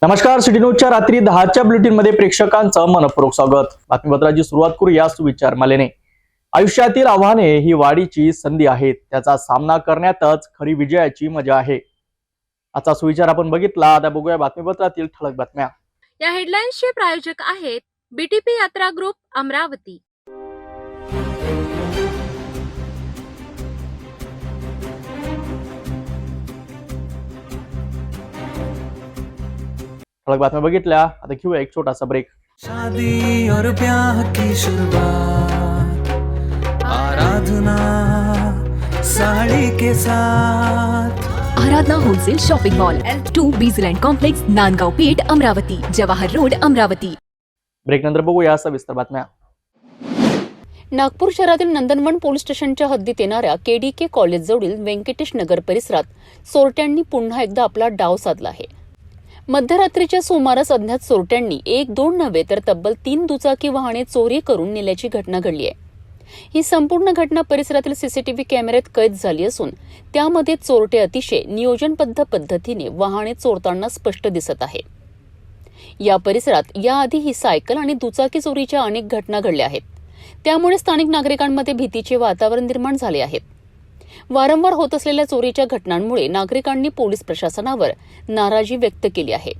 नमस्कार. सिटी न्यूजच्या रात्री 10च्या बुलेटिनमध्ये प्रेक्षकांचं मनपूर्वक स्वागत. बातमीपत्राची सुरुवात करूया सुविचारमालेने. आयुष्यातील आव्हाने ही वाढीची संधी आहेत. त्याचा सामना करण्यातच खरी विजयाची मजा आहे. आजचा सुविचार आपण बघितला. आता बघूया बातमीपत्रातील ठळक बातम्या. या हेडलाईन्सचे प्रायोजक आहेत बीटीपी यात्रा ग्रुप अमरावती. ठळक बातम्या बघितल्या. आता घेऊया एक छोटासा ब्रेक. शादी और ब्याह की शुरुआत आराधना साड़ी के साथ. Aradhana wholesale shopping mall L2 बीजलँड complex, Nandgaon Peth, Amravati, Jawahar road, Amravati. Break नंतर बघूया सविस्तर बातम्या. नागपूर शहरातील नंदनवन पोलीस स्टेशनच्या हद्दीत येणाऱ्या केडीके कॉलेज जवळील व्यंकटेश नगर परिसरात चोरट्यांनी पुन्हा एकदा आपला डाव साधला आहे. मध्यरात्रीच्या सुमारास अज्ञात चोरट्यांनी 1-2 नव्हे तर तब्बल 3 दुचाकी वाहने चोरी करून नेल्याची घटना घडली आहे. ही संपूर्ण घटना परिसरातील सीसीटीव्ही कॅमेऱ्यात कैद झाली असून त्यामध्ये चोरटे अतिशय नियोजनबद्ध पद्धतीने वाहने चोरताना स्पष्ट दिसत आहे. या परिसरात याआधी ही सायकल आणि दुचाकी चोरीच्या अनेक घटना घडल्या आहेत. त्यामुळे स्थानिक नागरिकांमध्ये भीतीचे वातावरण निर्माण झाले आहे. वारंवार होत असलेल्या चोरीच्या घटनांमुळे नागरिकांनी पोलीस प्रशासनावर नाराजी व्यक्त केली आहे.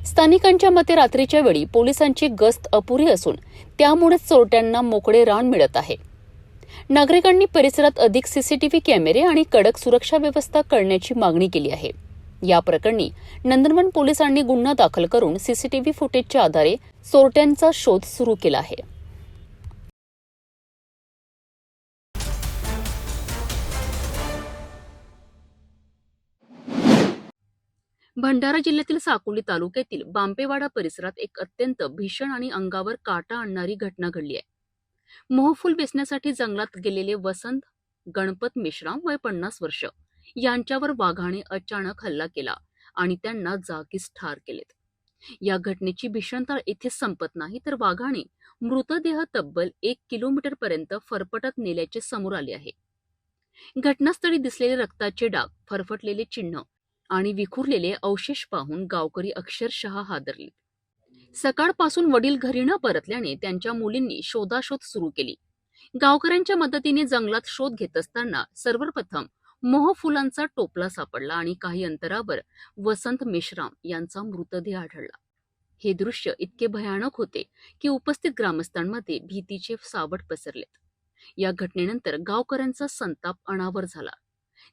स्थानिकांच्या मते रात्रीच्या वेळी पोलिसांची गस्त अपुरी असून त्यामुळेच चोरट्यांना मोकळे रान मिळत आहे. नागरिकांनी परिसरात अधिक सीसीटीव्ही कॅमेरे आणि कडक सुरक्षा व्यवस्था करण्याची मागणी केली आहे. या प्रकरणी नंदनवन पोलिसांनी गुन्हा दाखल करून सीसीटीव्ही फुटेजच्या आधारे चोरट्यांचा शोध सुरू केला आहे. भंडारा जिल्ह्यातील साकोली तालुक्यातील बांपेवाडा परिसरात एक अत्यंत भीषण आणि अंगावर काटा आणणारी घटना घडली आहे. मोहफूल वेचण्यासाठी जंगलात गेलेले वसंत गणपत मेश्राम वय 50 वर्ष यांच्यावर वाघाने अचानक हल्ला केला आणि त्यांना जागीच ठार केलेत. या घटनेची भीषणता इथेच संपत नाही तर वाघाने मृतदेह तब्बल 1 किलोमीटरपर्यंत फरफटत नेल्याचे समोर आले आहे. घटनास्थळी दिसलेले रक्ताचे डाग, फरफटलेले चिन्ह आणि विखुरलेले अवशेष पाहून गावकरी अक्षरशः हादरले. सकाळपासून वडील घरी न परतल्याने त्यांच्या मुलींनी शोधाशोध सुरू केली. गावकऱ्यांच्या मदतीने जंगलात शोध घेत असताना सर्वप्रथम मोहफुलांचा टोपला सापडला आणि काही अंतरावर वसंत मेश्राम यांचा मृतदेह आढळला. हे दृश्य इतके भयानक होते की उपस्थित ग्रामस्थांमध्ये भीतीचे सावट पसरलेत. या घटनेनंतर गावकऱ्यांचा संताप अनावर झाला.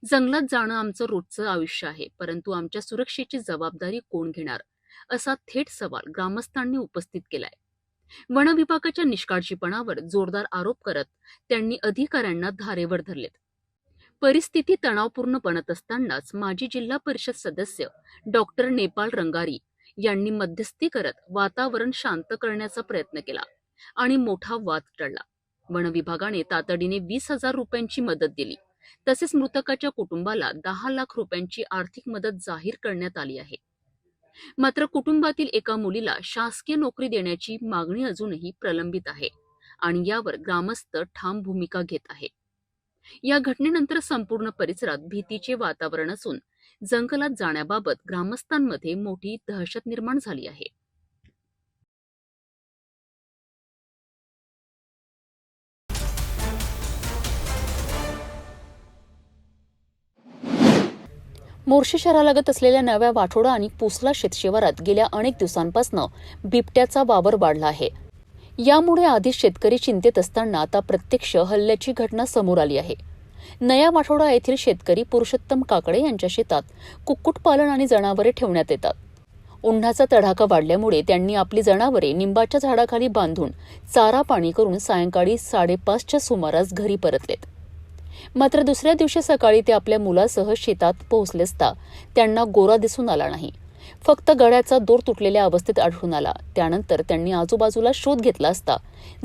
जंगलात जाणं आमचं रोजचं आयुष्य आहे, परंतु आमच्या सुरक्षेची जबाबदारी कोण घेणार, असा थेट सवाल ग्रामस्थांनी उपस्थित केलाय. वन विभागाच्या निष्काळजीपणावर जोरदार आरोप करत त्यांनी अधिकाऱ्यांना धारेवर धरलेत. परिस्थिती तणावपूर्ण बनत असतानाच माजी जिल्हा परिषद सदस्य डॉक्टर नेपाल रंगारी यांनी मध्यस्थी करत वातावरण शांत करण्याचा प्रयत्न केला आणि मोठा वाद टळला. वन विभागाने तातडीने 20,000 रुपयांची मदत दिली. तसेच मृतकाच्या कुटुंबाला 10 लाख रुपयांची आर्थिक मदत जाहीर करण्यात आली आहे. मात्र कुटुंबातील एका मुलीला शासकीय नोकरी देण्याची मागणी अजूनही प्रलंबित आहे आणि यावर ग्रामस्थ ठाम भूमिका घेत आहे. या घटनेनंतर संपूर्ण परिसरात भीतीचे वातावरण असून जंगलात जाण्याबाबत ग्रामस्थांमध्ये मोठी दहशत निर्माण झाली आहे. मोर्शी शहरालगत असलेल्या नव्या वाठोडा आणि पुसला शेतशिवारात गेल्या अनेक दिवसांपासून बिबट्याचा वावर वाढला आहे. यामुळे आधीच शेतकरी चिंतेत असताना आता प्रत्यक्ष हल्ल्याची घटना समोर आली आहे. नया वाठोडा येथील शेतकरी पुरुषोत्तम काकडे यांच्या शेतात कुक्कुटपालन आणि जनावरे ठेवण्यात येतात. उन्हाचा तडाखा वाढल्यामुळे त्यांनी आपली जनावरे निंबाच्या झाडाखाली बांधून चारा पाणी करून सायंकाळी 5:30च्या सुमारास घरी परतलेत. मात्र दुसऱ्या दिवशी सकाळी ते आपल्या मुलासह शेतात पोहोचले असता त्यांना गोरा दिसून आला नाही. फक्त गळ्याचा दोर तुटलेल्या अवस्थेत आढळून आला. त्यानंतर त्यांनी आजूबाजूला शोध घेतला असता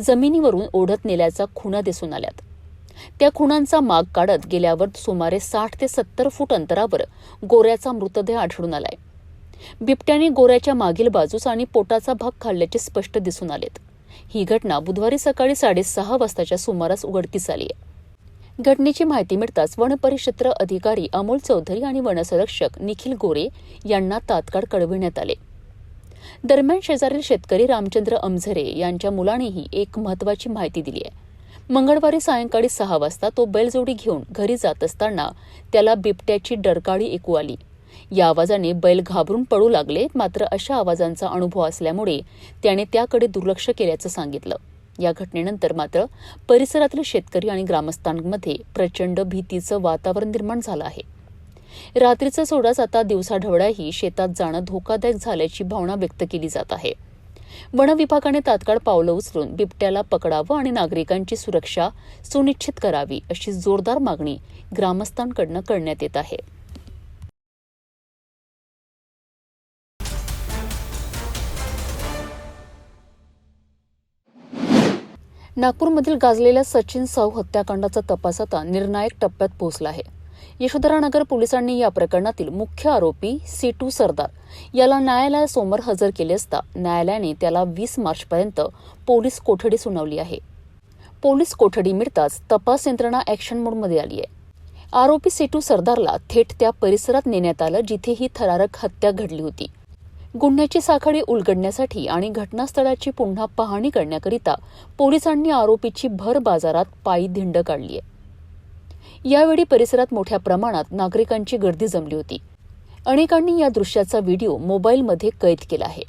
जमिनीवरून ओढत नेल्याचा खुणा दिसून आल्यात. त्या खुणांचा माग काढत गेल्यावर सुमारे 60 ते 70 फूट अंतरावर गोऱ्याचा मृतदेह आढळून आलाय. बिबट्याने गोऱ्याच्या मागील बाजूस आणि पोटाचा भाग खाल्ल्याचे स्पष्ट दिसून आलेत. ही घटना बुधवारी सकाळी 6:30 वाजताच्या सुमारास उघडकीस आली आहे. घटनेची माहिती मिळताच वनपरिक्षेत्र अधिकारी अमोल चौधरी आणि वनसंरक्षक निखिल गोरे यांना तात्काळ कळविण्यात आले. दरम्यान शेजारील शेतकरी रामचंद्र अमझरे यांच्या मुलानेही एक महत्त्वाची माहिती दिली आहे. मंगळवारी सायंकाळी 6 वाजता तो बैलजोडी घेऊन घरी जात असताना त्याला बिबट्याची डरकाळी ऐकू आली. या आवाजाने बैल घाबरून पळू लागले. मात्र अशा आवाजांचा अनुभव असल्यामुळे त्याने त्याकडे दुर्लक्ष केल्याचं सांगितलं. या घटनेनंतर मात्र परिसरातील शेतकरी आणि ग्रामस्थांमध्ये प्रचंड भीतीचं वातावरण निर्माण झालं आहे. रात्रीचा सोडाच आता दिवसाढवळ्याही शेतात जाणं धोकादायक झाल्याची भावना व्यक्त केली जात आहे. वन विभागाने तात्काळ पावलं उचलून बिबट्याला पकडावं आणि नागरिकांची सुरक्षा सुनिश्चित करावी अशी जोरदार मागणी ग्रामस्थांकडून करण्यात येत आहे. नागपूरमधील गाजलेल्या सचिन साहू हत्याकांडाचा तपास आता निर्णायक टप्प्यात पोहोचला आहे. यशोधरानगर पोलिसांनी या प्रकरणातील मुख्य आरोपी सीटू सरदार याला न्यायालयासमोर हजर केले असता न्यायालयाने त्याला 20 मार्चपर्यंत पोलीस कोठडी सुनावली आहे. पोलीस कोठडी मिळताच तपास यंत्रणा ॲक्शन मोडमध्ये आली आहे. आरोपी सीटू सरदारला थेट त्या परिसरात नेण्यात आलं जिथे ही थरारक हत्या घडली होती. गुन्ह्याची साखळी उलगडण्यासाठी आणि घटनास्थळाची पुन्हा पाहणी करण्याकरिता पोलिसांनी आरोपीची भर बाजारात पायी धिंड काढली आहे. यावेळी परिसरात मोठ्या प्रमाणात नागरिकांची गर्दी जमली होती. अनेकांनी या दृश्याचा व्हिडिओ मोबाईलमध्ये कैद केला आहे.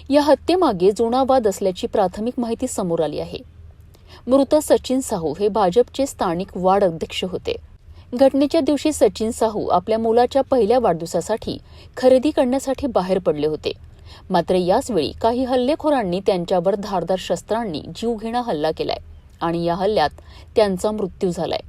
या हत्येमागे जुना वाद असल्याची प्राथमिक माहिती समोर आली आहे. मृत सचिन साहू हे भाजपचे स्थानिक वार्ड अध्यक्ष होते. घटनेच्या दिवशी सचिन साहू आपल्या मुलाच्या पहिल्या वाढदिवसासाठी खरेदी करण्यासाठी बाहेर पडले होते. मात्र याचवेळी काही हल्लेखोरांनी त्यांच्यावर धारदार शस्त्रांनी जीवघेणा हल्ला केलाय आणि या हल्ल्यात त्यांचा मृत्यू झालाय.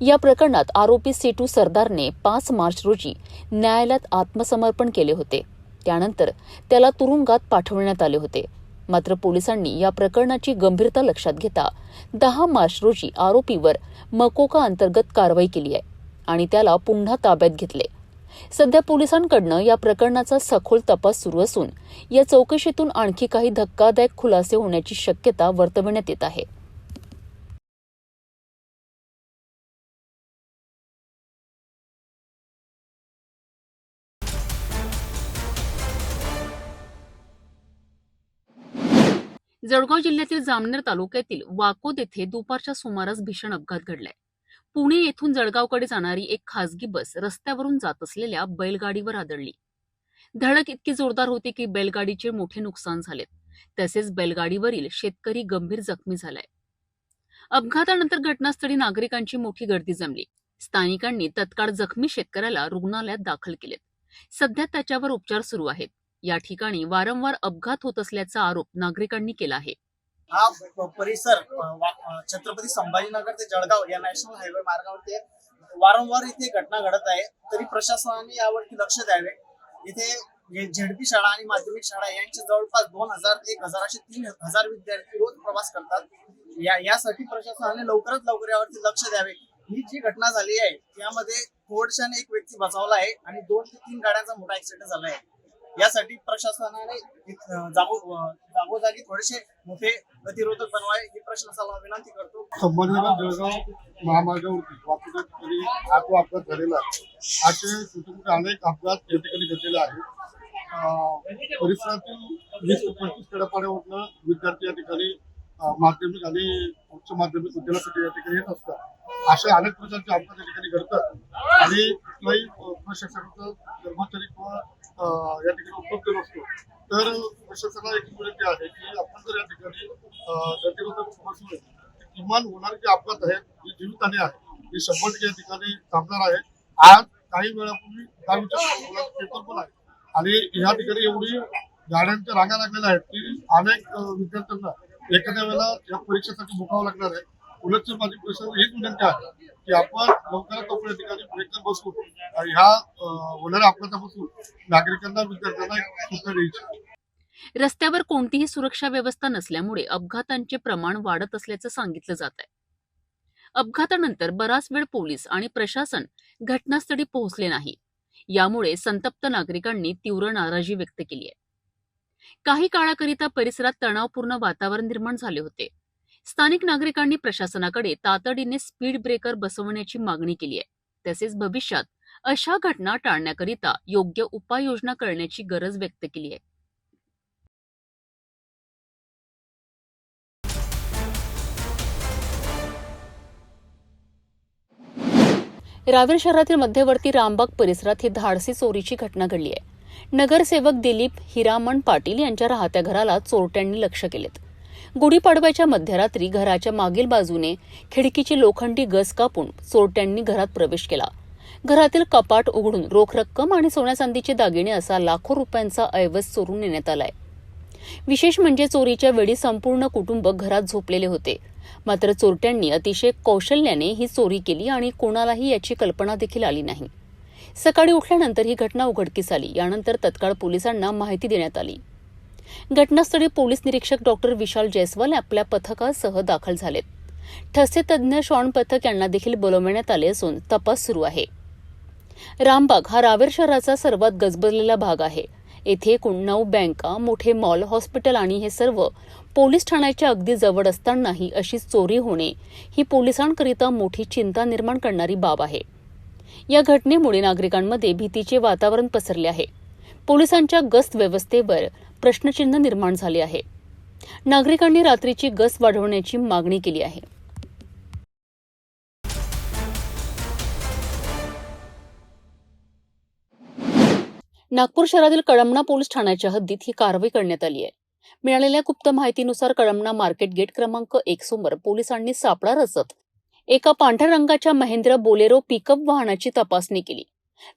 या प्रकरणात आरोपी सीटू सरदारने 5 मार्च रोजी न्यायालयात आत्मसमर्पण केले होते. त्यानंतर त्याला तुरुंगात पाठवण्यात आले होते. मात्र पोलिसांनी या प्रकरणाची गंभीरता लक्षात घेता 10 मार्च रोजी आरोपीवर मकोका अंतर्गत कारवाई केली आहे आणि त्याला पुन्हा ताब्यात घेतले. सध्या पोलिसांकडनं या प्रकरणाचा सखोल तपास सुरू असून या चौकशीतून आणखी काही धक्कादायक खुलासे होण्याची शक्यता वर्तवण्यात येत आहे. जळगाव जिल्ह्यातील जामनेर तालुक्यातील वाकोद येथे दुपारच्या सुमारास भीषण अपघात घडलाय. पुणे येथून जळगावकडे जाणारी एक खासगी बस रस्त्यावरून जात असलेल्या बैलगाडीवर आदळली. धडक इतकी जोरदार होती की बैलगाडीचे मोठे नुकसान झालेत. तसेच बैलगाडीवरील शेतकरी गंभीर जखमी झालाय. अपघातानंतर घटनास्थळी नागरिकांची मोठी गर्दी जमली. स्थानिकांनी तत्काळ जखमी शेतकऱ्याला रुग्णालयात दाखल केलेत. सध्या त्याच्यावर उपचार सुरू आहेत. या ठिकाणी वारंवार अपघात होत असल्याचा आरोप नागरिकांनी केला आहे. हा परिसर छत्रपती संभाजीनगर ते जळगाव या नॅशनल हायवे मार्गावरती वारंवार इथे घटना घडत आहे. तरी प्रशासनाने यावरती लक्ष द्यावे. इथे झेडपी शाळा आणि माध्यमिक शाळा यांचे जवळपास 2000 ते 1000 असे 3000 विद्यार्थी रोज प्रवास करतात. यासाठी प्रशासनाने लवकरात लवकर यावरती लक्ष द्यावे. ही जी घटना झाली आहे त्यामध्ये थोडशाने एक व्यक्ती बचावला आहे आणि 2 ते 3 गाड्यांचा मोठा ऍक्सिडेंट झाला आहे. यासाठी प्रशासनाने जागोजागी थोडेसे मोठे प्रतिरोधक बनवावे ही प्रशासनाला विनंती करतो. संभाजीनगर जळगाव महामार्गावरती वाहतुकीच्या ठिकाणी हा जो अपघात झालेला आहे. असे छोटे मोठे अनेक अपघात या ठिकाणी घडलेले आहेत. परिसरातील 20 ते 25 खेड्यापाड्यावरनं विद्यार्थी या ठिकाणी माध्यमिक आणि उच्च माध्यमिक विद्यालयासाठी या ठिकाणी येत असतात. अशा अनेक प्रकारचे अपघात या ठिकाणी घडतात आणि कुठलाही प्रशासनाचा कर्मचारी किंवा या ठिकाणी उपलब्ध नसतो. तर प्रशासनाला एक विनंती आहे की आपण जर या ठिकाणी प्रतिरोधक बसवले किमान होणारे जे अपघात आहेत जे जीवितहानी आहे ती 100% या ठिकाणी थांबणार आहे. आज काही वेळापूर्वी 10वीच्या पेपर पण आहे आणि या ठिकाणी एवढी गाड्यांच्या रांगा लागलेल्या आहेत की अनेक विद्यार्थ्यांना एखाद्या वेळेला या परीक्षेसाठी मुकावं लागणार आहे. उलटची माझी प्रशासनाला हीच विनंती आहे की आपण लवकरात लवकर या ठिकाणी ब्रेकर बसवून ह्या होणाऱ्या अपघातापासून नागरिकांना विद्यार्थ्यांना सुटका द्यायची. रस्त्यावर कोणतीही सुरक्षा व्यवस्था नसल्यामुळे अपघातांचे प्रमाण वाढत असल्याचं सांगितलं जात आहे. अपघातानंतर बराच वेळ पोलीस आणि प्रशासन घटनास्थळी पोहोचले नाही. यामुळे संतप्त नागरिकांनी तीव्र नाराजी व्यक्त केली आहे. काही काळाकरिता परिसरात तणावपूर्ण वातावरण निर्माण झाले होते. स्थानिक नागरिकांनी प्रशासनाकडे तातडीने स्पीड ब्रेकर बसवण्याची मागणी केली आहे. तसेच भविष्यात अशा घटना टाळण्याकरिता योग्य उपाययोजना करण्याची गरज व्यक्त केली आहे. रावेर शहरातील मध्यवर्ती रामबाग परिसरात ही धाडसी चोरीची घटना घडली आहे. नगरसेवक दिलीप हिरामण पाटील यांच्या राहत्या घराला चोरट्यांनी लक्ष केलेत. गुढीपाडव्याच्या मध्यरात्री घराच्या मागील बाजूने खिडकीची लोखंडी गज कापून चोरट्यांनी घरात प्रवेश केला. घरातील कपाट उघडून रोख रक्कम आणि सोन्या चांदीचे दागिने असा लाखो रुपयांचा ऐवज चोरून नेण्यात आलाय. विशेष म्हणजे चोरीच्या वेळी संपूर्ण कुटुंब घरात झोपलेले होते. मात्र चोरट्यांनी अतिशय कौशल्याने ही चोरी केली आणि कोणालाही याची कल्पना देखील आली नाही. सकाळी उठल्यानंतर ही घटना उघडकीस आली. यानंतर तत्काळ पोलिसांना माहिती देण्यात आली. घटनास्थळी पोलीस निरीक्षक डॉक्टर विशाल जयस्वाल आपल्या पथकासह दाखल झालेत. ठसे तज्ज्ञ श्वान पथक यांना देखील बोलावण्यात आले असून तपास सुरू आहे. रामबाग हा रावेर शहराचा सर्वात गजबजलेला भाग आहे. येथे 9 बँका, मोठे मॉल, हॉस्पिटल आणि हे सर्व पोलीस ठाण्याच्या अगदी जवळ असतानाही अशी चोरी होणे ही पोलिसांकरिता मोठी चिंता निर्माण करणारी बाब आहे. या घटनेमुळे नागरिकांमध्ये भीतीचे वातावरण पसरले आहे. पोलिसांच्या गस्त व्यवस्थेवर प्रश्नचिन्ह निर्माण झाले आहे. नागरिकांनी रात्रीची गस्त वाढवण्याची मागणी केली आहे. नागपूर शहरातील कळमना पोलीस ठाण्याच्या हद्दीत ही कारवाई करण्यात आली आहे. मिळालेल्या गुप्त माहितीनुसार कळमना मार्केट गेट क्रमांक 1 समोर पोलिसांनी सापळा रचत एका पांढऱ्या रंगाच्या महिंद्रा बोलेरो पिकअप वाहनाची तपासणी केली.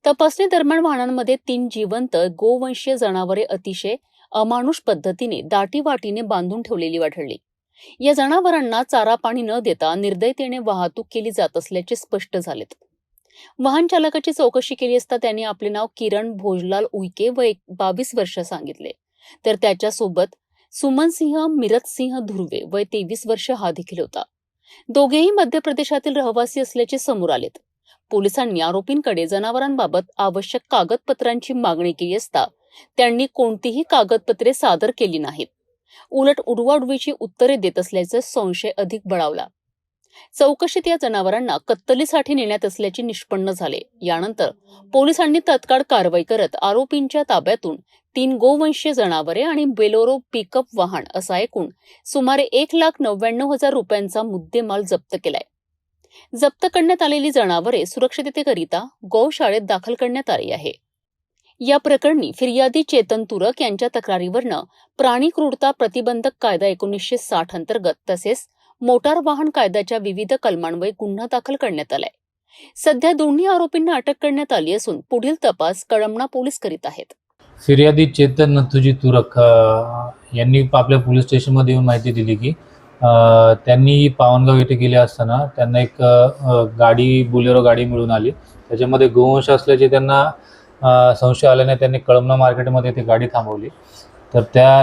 तपासणी दरम्यान वाहनांमध्ये 3 जिवंत गोवंशीय जनावरे अतिशय अमानुष पद्धतीने दाटीवाटीने बांधून ठेवलेली आढळली. या जनावरांना चारा पाणी न देता निर्दयतेने वाहतूक केली जात असल्याचे स्पष्ट झालेत. वाहन चालकाची चौकशी केली असता त्यांनी आपले नाव किरण भोजलाल उईके व 22 वर्ष सांगितले. तर त्याच्यासोबत सुमनसिंह मिरतसिंह धुर्वे वय 23 वर्ष हा देखील होता. दोघेही मध्य प्रदेशातील रहिवासी असल्याचे समोर आलेत. पोलिसांनी आरोपींकडे जनावरांबाबत आवश्यक कागदपत्रांची मागणी केली असता त्यांनी कोणतीही कागदपत्रे सादर केली नाहीत. उलट उडवाउडवीची उत्तरे देत असल्याचा संशय अधिक बळावला. चौकशीत या जनावरांना कत्तलीसाठी नेण्यात असल्याचे निष्पन्न झाले. यानंतर पोलिसांनी तत्काळ कारवाई करत आरोपींच्या ताब्यातून 3 गोवंशीय जनावरे आणि बेलोरो पिकअप वाहन असा एकूण सुमारे 1,99,000 रुपयांचा मुद्देमाल जप्त केलाय. जप्त करण्यात आलेली जनावरे सुरक्षिततेकरिता गौशाळेत दाखल करण्यात आली आहे. या प्रकरणी फिर्यादी चेतन तुरक यांच्या तक्रारीवरनं प्राणी क्रूरता प्रतिबंधक कायदा 1960 अंतर्गत तसेच मोटार वाहन कायद्याच्या विविध कलमांवर गुन्हा दाखल करण्यात आलाय. सध्या दोन्ही आरोपींना अटक करण्यात आली असून पुढील तपास कळमना पोलीस करीत आहेत. फिर्यादी चेतन नथुजी तुरक यांनी आपल्या पोलीस स्टेशनमध्ये येऊन माहिती दिली की त्यांनी पावनगाव येथे गेले असताना त्यांना एक गाडी बोलेरो गाडी मिळून आली. त्याच्यामध्ये गोवंश असल्याचे त्यांना संशय आल्याने त्यांनी कळमना मार्केटमध्ये ती गाडी थांबवली. तर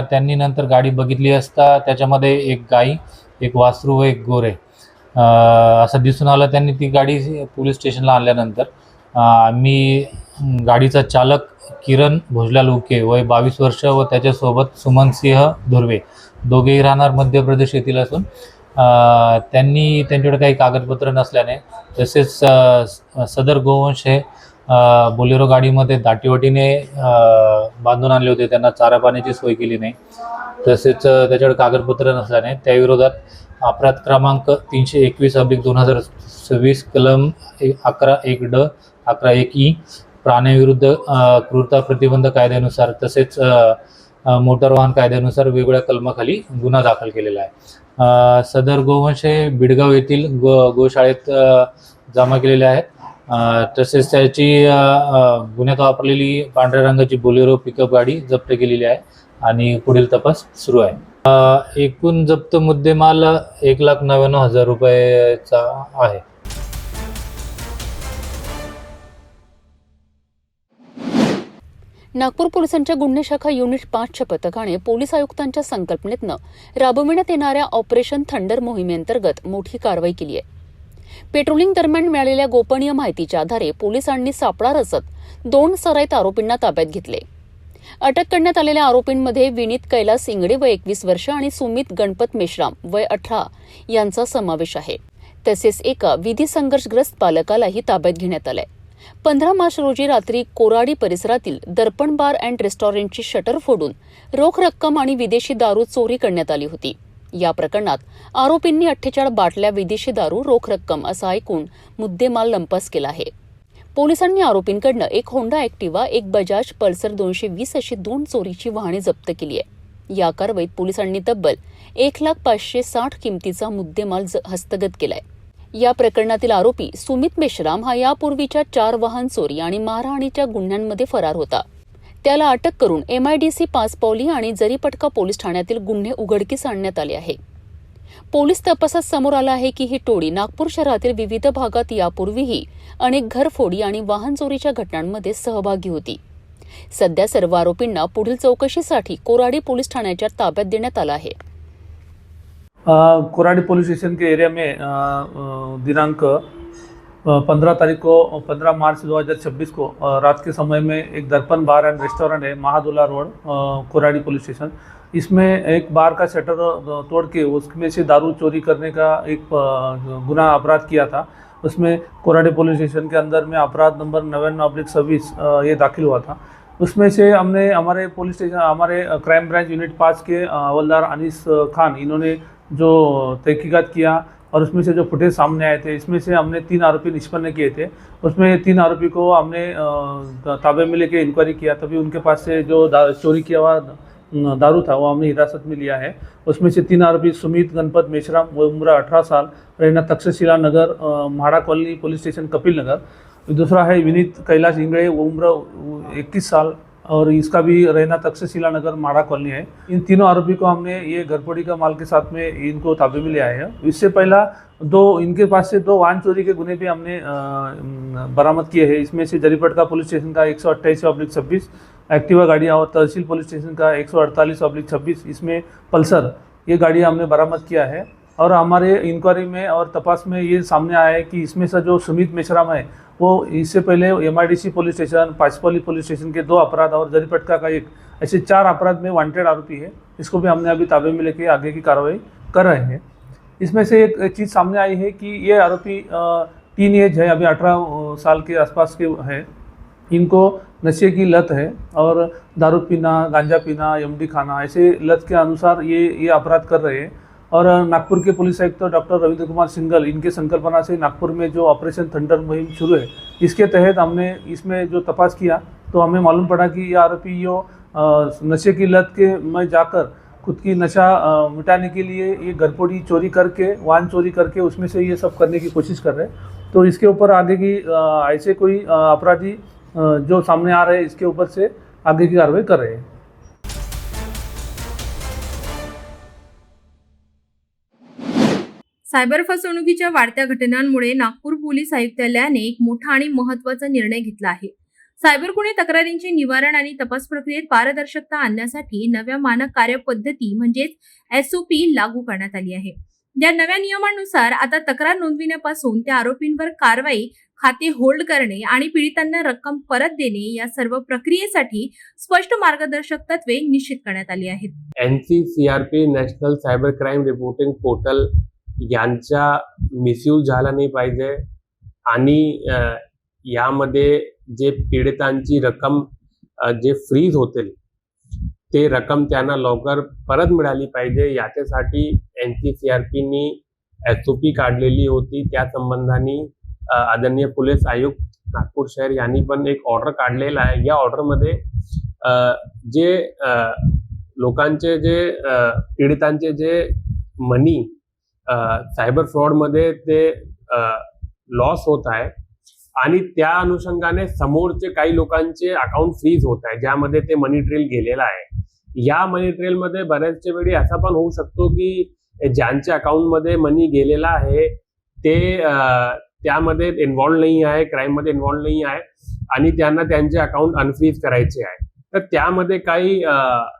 त्यांनी नंतर गाडी बघितली असता त्याच्यामध्ये एक गाई, एक वासरू व एक गोरे असं दिसून आलं. त्यांनी ती गाडी पोलीस स्टेशनला आणल्यानंतर आम्ही गाडीचा चालक किरण भोजलाल उके वय 22 वर्ष व त्याच्यासोबत सुमनसिंह धुर्वे दोघेही राहणार मध्य प्रदेश येथील असून त्यांनी त्यांच्याकडे काही कागदपत्र नसल्याने तसेच सदर गोवंश हे बोलेरो गाडीमध्ये दाटीवाटीने बांधून आणले होते. त्यांना चारा पाण्याची सोय केली नाही. तसेच त्याच्याकडे कागदपत्र नसल्याने त्याविरोधात अपराध क्रमांक 321/2026 कलम 11(1)(ड) 11(1)(ई) प्राण्याविरुद्ध क्रूरता प्रतिबंध कायद्यानुसार तसेच मोटार वाहन कायद्यानुसार वेगवेगळ्या कलमाखाली गुन्हा दाखल केलेला आहे. सदर गोवंश हे बिडगाव येथील गोशाळेत जमा केलेले आहेत. तसेच त्याची गुन्ह्यात वापरलेली पांढऱ्या रंगाची बोलेरो पिकअप गाडी जप्त केलेली आहे आणि पुढील तपास सुरू आहे. एकूण जप्त मुद्देमाल 1,99,000 रुपयाचा आहे. नागपूर पोलिसांच्या गुन्हे शाखा युनिट 5च्या पथकाने पोलीस आयुक्तांच्या संकल्पनेतनं राबविण्यात येणाऱ्या ऑपरेशन थंडर मोहिमेअंतर्गत मोठी कारवाई केली आहे. पेट्रोलिंग दरम्यान मिळालेल्या गोपनीय माहितीच्या आधारे पोलिसांनी सापळा रचत 2 सराईत आरोपींना ताब्यात घेतले. अटक करण्यात आलेल्या आरोपींमध्ये विनीत कैलास इंगडे वय 21 वर्ष आणि सुमित गणपत मेश्राम वय 18 यांचा समावेश आहे. तसेच एका विधी संघर्षग्रस्त बालकालाही ताब्यात घेण्यात आलाय. 15 मार्च रोजी रात्री कोराडी परिसरातील दर्पण बार अँड रेस्टॉरंटची शटर फोडून रोख रक्कम आणि विदेशी दारू चोरी करण्यात आली होती. या प्रकरणात आरोपींनी 48 बाटल्या विदेशी दारू, रोख रक्कम असा ऐकून मुद्देमाल लंपास केला आहे. पोलिसांनी आरोपींकडनं एक होंडा ॲक्टिवा, एक बजाज पल्सर 220 अशी 2 चोरीची वाहने जप्त केली आहे. या कारवाईत पोलिसांनी तब्बल 1,560,000 किमतीचा मुद्देमाल हस्तगत केलाय. या प्रकरणातील आरोपी सुमित मेश्राम हा यापूर्वीच्या 4 वाहन चोरी आणि मारहाणीच्या गुन्ह्यांमध्ये फरार होता. त्याला अटक करून MIDC 5 पावली आणि जरीपटका पोलीस ठाण्यातील गुन्हे उघडकीस आणण्यात आले आहे. पोलीस तपासात समोर आलं आहे की ही टोळी नागपूर शहरातील विविध भागात यापूर्वीही अनेक घरफोडी आणि वाहन चोरीच्या घटनांमध्ये सहभागी होती. सध्या सर्व आरोपींना पुढील चौकशीसाठी कोराडी पोलीस ठाण्याच्या ताब्यात देण्यात आलं आहे. कोराडी पुलिस स्टेशन के एरिया में दिनांक 15 मार्च 2026 को रात के समय में एक दर्पण बार एंड रेस्टोरेंट है, Mahadula road, Koradi police station. इसमें एक बार का शटर तोड़ के उसमें से दारू चोरी करने का एक गुनाह अपराध किया था. उसमें कोराडी पुलिस स्टेशन के अंदर में अपराध नंबर 99/26 ये दाखिल हुआ था. उसमें से हमने हमारे पुलिस स्टेशन, हमारे क्राइम ब्रांच यूनिट 5 के हवलदार अनीस खान, इन्होंने जो तहकीकात किया और उसमें से जो फुटेज सामने आए थे, इसमें से हमने 3 आरोपी निष्पन्न किए थे. उसमें 3 आरोपी को हमने ताबे में लेके इंक्वायरी किया, तभी उनके पास से जो चोरी किया हुआ दारू था वो हमने हिरासत में लिया है. उसमें से 3 आरोपी सुमित गणपत मेश्राम, वो उम्र 18 साल, रहना तक्षशिला नगर, MHADA colony, police station Kapil Nagar. दूसरा है विनीत कैलाश इंगड़े, वो उम्र 21 साल और इसका भी रहना तक्षशिला नगर, म्हाड़ा कॉलोनी है. इन तीनों आरोपी को हमने ये घरफोड़ी का माल के साथ में इनको ताबे में ले आए हैं. इससे पहला इनके पास से 2 वाहन चोरी के गुने भी हमने बरामद किए हैं. इसमें से जरीपटका पुलिस स्टेशन का 128/26 एक्टिवा गाड़ी और तहसील पुलिस स्टेशन का 148/26 इसमें पल्सर, ये गाड़ी हमने बरामद किया है. और हमारे इंक्वायरी में और तपास में ये सामने आया है कि इसमें से जो सुमित मेश्राम है वो इससे पहले MIDC police station, Pachpalli police station के 2 अपराध और जरीपटका का 1, ऐसे 4 अपराध में वांटेड आरोपी है. इसको भी हमने अभी ताबे में लेके आगे की कार्रवाई कर रहे हैं. इसमें से एक चीज़ सामने आई है कि ये आरोपी टीन एज है, अभी 18 साल के आसपास के हैं. इनको नशे की लत है और दारू पीना, गांजा पीना, MD खाना, ऐसे लत के अनुसार ये अपराध कर रहे हैं. और नागपुर के पुलिस आयुक्त डॉक्टर रविंद्र कुमार सिंघल, इनके संकल्पना से नागपुर में जो ऑपरेशन थंडर मुहिम शुरू है, इसके तहत हमने इसमें जो तपास किया तो हमें मालूम पड़ा कि ये आरोपी नशे की लत के में जाकर खुद की नशा मिटाने के लिए ये घरफोड़ी चोरी करके, वाहन चोरी करके उसमें से ये सब करने की कोशिश कर रहे हैं. तो इसके ऊपर आगे की ऐसे कोई अपराधी जो सामने आ रहे हैं, इसके ऊपर से आगे की कार्रवाई कर रहे हैं. सायबर फसवणुकीच्या वाढत्या घटनांमुळे नागपूर पोलीस आयुक्तालयाने एक मोठा आणि महत्त्वाचा निर्णय घेतला आहे. सायबर गुन्हे तक्रारींचे निवारण आणि तपास प्रक्रियेत पारदर्शकता आणण्यासाठी नव्या मानक कार्यपद्धती म्हणजेच SOP लागू करण्यात आली आहे. या नव्या नियमांनुसार आता तक्रार नोंदविण्यापासून त्या आरोपींवर कारवाई, खाते होल्ड करणे आणि पीडितांना रक्कम परत देणे या सर्व प्रक्रियेसाठी स्पष्ट मार्गदर्शक तत्वे निश्चित करण्यात आली आहेत. NCCRP national cyber crime reporting portal यांचा मिसयूज झाला नाही पाहिजे आणि यामध्ये जे पीडितांची रक्कम जे फ्रीज होतील ते रक्कम त्यांना लवकर परत मिळाली पाहिजे. याच्यासाठी NCCRPनी SOP काढलेली होती. त्या संबंधाने आदरणीय पोलीस आयुक्त नागपूर शहर यांनी पण एक ऑर्डर काढलेला आहे. या ऑर्डरमध्ये जे लोकांचे जे पीडितांचे जे मनी सायबर फ्रॉडमध्ये ते लॉस होत आहे आणि त्या अनुषंगाने समोरचे काही लोकांचे अकाउंट फ्रीज होत आहे, ज्यामध्ये ते मनी ट्रेल गेलेला आहे. या मनी ट्रेलमध्ये बऱ्याचशा वेळी असा पण होऊ शकतो की ज्यांच्या अकाउंटमध्ये मनी गेलेला आहे ते त्यामध्ये इन्व्हॉल्व नाही आहे, क्राईममध्ये इन्व्हॉल्व नाही आहे आणि त्यांना त्यांचे अकाउंट अनफ्रीज करायचे आहे. तर त्यामध्ये काही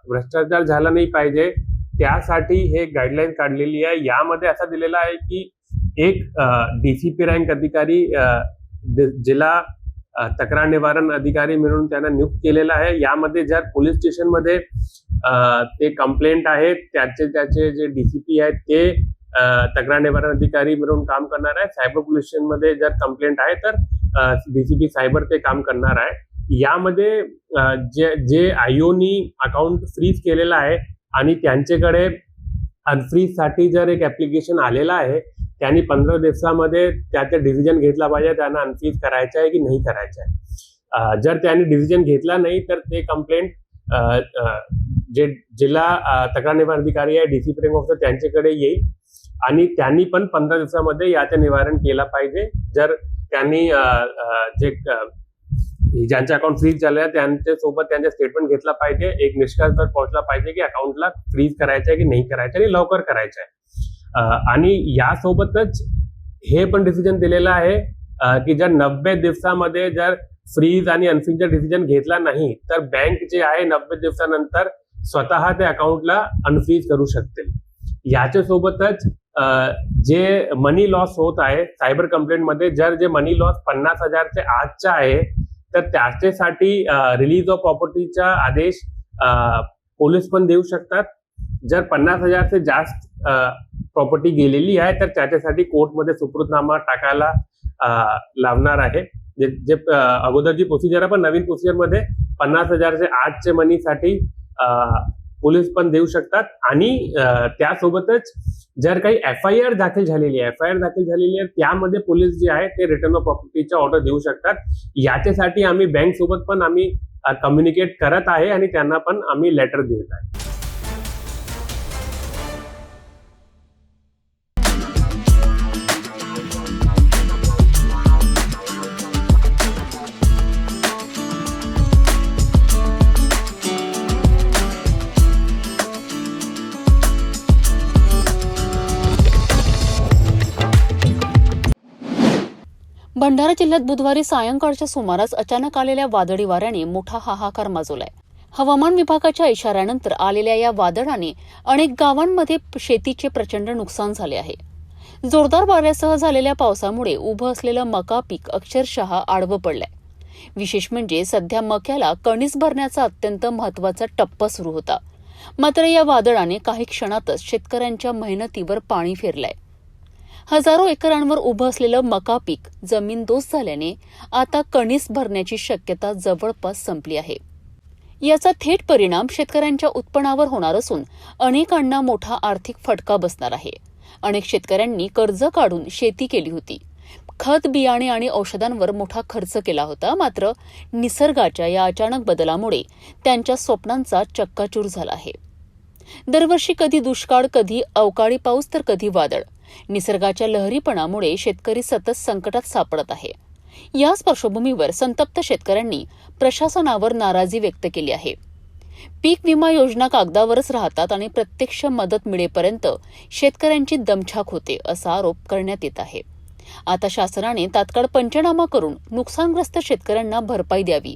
भ्रष्टाचार झाला नाही पाहिजे, त्यासाठी हे गाईडलाईन काढलेली आहे. यामध्ये असं दिलेलं आहे की एक DCP रँक अधिकारी, जिल्हा तक्रार निवारण अधिकारी म्हणून त्यांना नियुक्त केलेला आहे. यामध्ये जर पोलीस स्टेशनमध्ये ते कंप्लेंट आहेत, त्याचे जे DCP आहेत ते तक्रार निवारण अधिकारी म्हणून काम करणार आहे. सायबर पोलीस स्टेशनमध्ये जर कंप्लेंट आहे तर DCP सायबर ते काम करणार आहे. यामध्ये जे IOनी अकाउंट फ्रीज केलेलं आहे आणि त्यांच्याकडे अनफ्रीजसाठी जर एक ॲप्लिकेशन आलेला आहे, त्यांनी 15 दिवसामध्ये त्याचं डिसिजन घेतला पाहिजे, त्यांना अनफ्रीज करायचं आहे की नाही करायचं आहे. जर त्यांनी डिसिजन घेतला नाही तर ते कंप्लेंट जे जिल्हा तक्रार निवारण अधिकारी आहे, DC प्रेम ऑफिसर त्यांच्याकडे येईल आणि त्यांनी पण 15 दिवसामध्ये याचं निवारण केलं पाहिजे. जर त्यांनी जे ज्यांचे अकाउंट फ्रीज झाले आहे त्यांच्यासोबत त्यांचा स्टेटमेंट घेतला पाहिजे, एक निष्कर्षावर पोहोचला पाहिजे की अकाउंटला फ्रीज करायचं आहे की नाही करायचं आणि लवकर करायचं आहे. आणि यासोबतच हे पण डिसिजन दिलेलं आहे की जर 90 दिवसामध्ये जर फ्रीज आणि अनफ्रीजचा डिसिजन घेतला नाही तर बँक जे आहे 90 दिवसानंतर स्वतः ते अकाउंटला अनफ्रीज करू शकते. याच्यासोबतच जे मनी लॉस होत आहे सायबर कंप्लेंटमध्ये, जर जे मनी लॉस 50,000च्या आतचा आहे तर त्याच्यासाठी रिलीज ऑफ प्रॉपर्टीचा आदेश पोलीस पण देऊ शकतात. जर 50,000 से जास्त प्रॉपर्टी गेलेली आहे तर त्याच्यासाठी कोर्टमध्ये सुपूर्दनामा टाकायला लावणार आहे. जे अगोदरची प्रोसिजर आहे पण नवीन प्रोसिजरमध्ये 50,000च्या आतच्या मनीसाठी पोलीस पण देऊ शकतात. आणि त्यासोबतच जर काही FIR दाखल झालेली आहे त्यामध्ये पोलीस जे आहे ते रिटर्न ऑफ प्रॉपर्टीचा ऑर्डर देऊ शकतात. याच्यासाठी आम्ही बँक सोबत पण आम्ही कम्युनिकेट करत आहे आणि त्यांना पण आम्ही लेटर देत आहे. भंडारा जिल्ह्यात बुधवारी सायंकाळच्या सुमारास अचानक आलेल्या वादळी वाऱ्याने मोठा हाहाकार माजवलाय. हवामान विभागाच्या इशाऱ्यानंतर आलेल्या या वादळाने अनेक गावांमध्ये शेतीचे प्रचंड नुकसान झाले आहे. जोरदार वाऱ्यासह झालेल्या पावसामुळे उभं असलेलं मका पीक अक्षरशः आडवं पडलंय. विशेष म्हणजे सध्या मक्याला कणीस भरण्याचा अत्यंत महत्वाचा टप्पा सुरू होता. मात्र या वादळाने काही क्षणातच शेतकऱ्यांच्या मेहनतीवर पाणी फेरलंय. हजारो एकरांवर उभं असलेलं मका पीक जमीनदोस्त झाल्याने आता कणीस भरण्याची शक्यता जवळपास संपली आहे. याचा थेट परिणाम शेतकऱ्यांच्या उत्पन्नावर होणार असून अनेकांना मोठा आर्थिक फटका बसणार आहे. अनेक शेतकऱ्यांनी कर्ज काढून शेती केली होती. खत, बियाणे आणि औषधांवर मोठा खर्च केला होता. मात्र निसर्गाच्या या अचानक बदलामुळे त्यांच्या स्वप्नांचा चक्काचूर झाला आहे. दरवर्षी कधी दुष्काळ, कधी अवकाळी पाऊस तर कधी वादळ. निसर्गाच्या लहरीपणामुळे शेतकरी सतत संकटात सापडत आहे. याच पार्श्वभूमीवर संतप्त शेतकऱ्यांनी प्रशासनावर नाराजी व्यक्त केली आहे. पीक विमा योजना कागदावरच राहतात आणि प्रत्यक्ष मदत मिळेपर्यंत शेतकऱ्यांची दमछाक होते असा आरोप करण्यात येत आहे. आता शासनाने तात्काळ पंचनामा करून नुकसानग्रस्त शेतकऱ्यांना भरपाई द्यावी,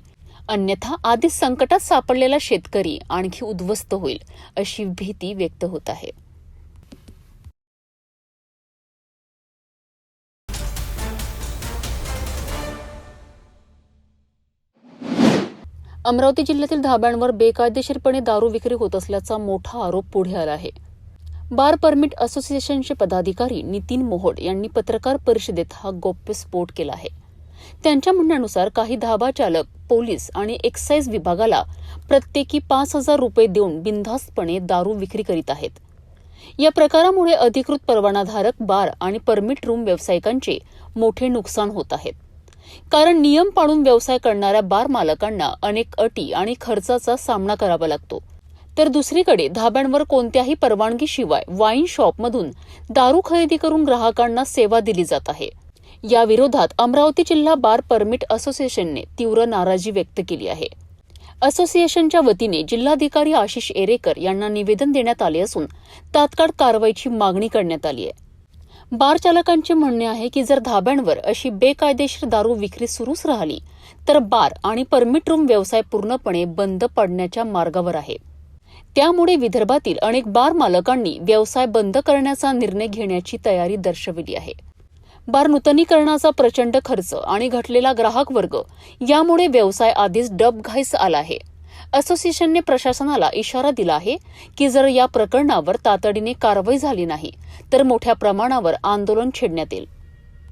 अन्यथा आधीच संकटात सापडलेला शेतकरी आणखी उद्ध्वस्त होईल अशी भीती व्यक्त होत आहे. अमरावती जिल्ह्यातील धाब्यांवर बेकायदेशीरपणे दारू विक्री होत असल्याचा मोठा आरोप पुढे आला आहे. बार परमिट असोसिएशनचे पदाधिकारी नितीन मोहोड यांनी पत्रकार परिषदेत हा गौप्यस्फोट केला आहे. त्यांच्या म्हणण्यानुसार काही धाबा चालक, पोलीस आणि एक्साईज विभागाला प्रत्येकी 5,000 रुपये देऊन बिनधास्तपणे दारू विक्री करीत आहेत. या प्रकारामुळे अधिकृत परवानाधारक बार आणि परमिट रूम व्यावसायिकांचे मोठे नुकसान होत आहेत. कारण नियम पाळून व्यवसाय करणाऱ्या बार मालकांना अनेक अटी आणि खर्चाचा सामना करावा लागतो. तर दुसरीकडे धाब्यांवर कोणत्याही परवानगीशिवाय वाईन शॉपमधून दारू खरेदी करून ग्राहकांना सेवा दिली जात आहे. या विरोधात अमरावती जिल्हा बार परमिट असोसिएशनने तीव्र नाराजी व्यक्त केली आहे. असोसिएशनच्या वतीने जिल्हाधिकारी आशिष एरेकर यांना निवेदन देण्यात आले असून तात्काळ कारवाईची मागणी करण्यात आली आहे. बार चालकांचे म्हणणे आहे की जर धाब्यांवर अशी बेकायदेशीर दारू विक्री सुरूच राहिली तर बार आणि परमिट रूम व्यवसाय पूर्णपणे बंद पडण्याच्या मार्गावर आहे. त्यामुळे विदर्भातील अनेक बार मालकांनी व्यवसाय बंद करण्याचा निर्णय घेण्याची तयारी दर्शविली आहे. बार नूतनीकरणाचा प्रचंड खर्च आणि घटलेला ग्राहक वर्ग यामुळे व्यवसाय आधीच डबघाईस आला आहे. असोसिएशनने प्रशासनाला इशारा दिला आहे की जर या प्रकरणावर तातडीने कारवाई झाली नाही तर मोठ्या प्रमाणावर आंदोलन छेडण्यात येईल.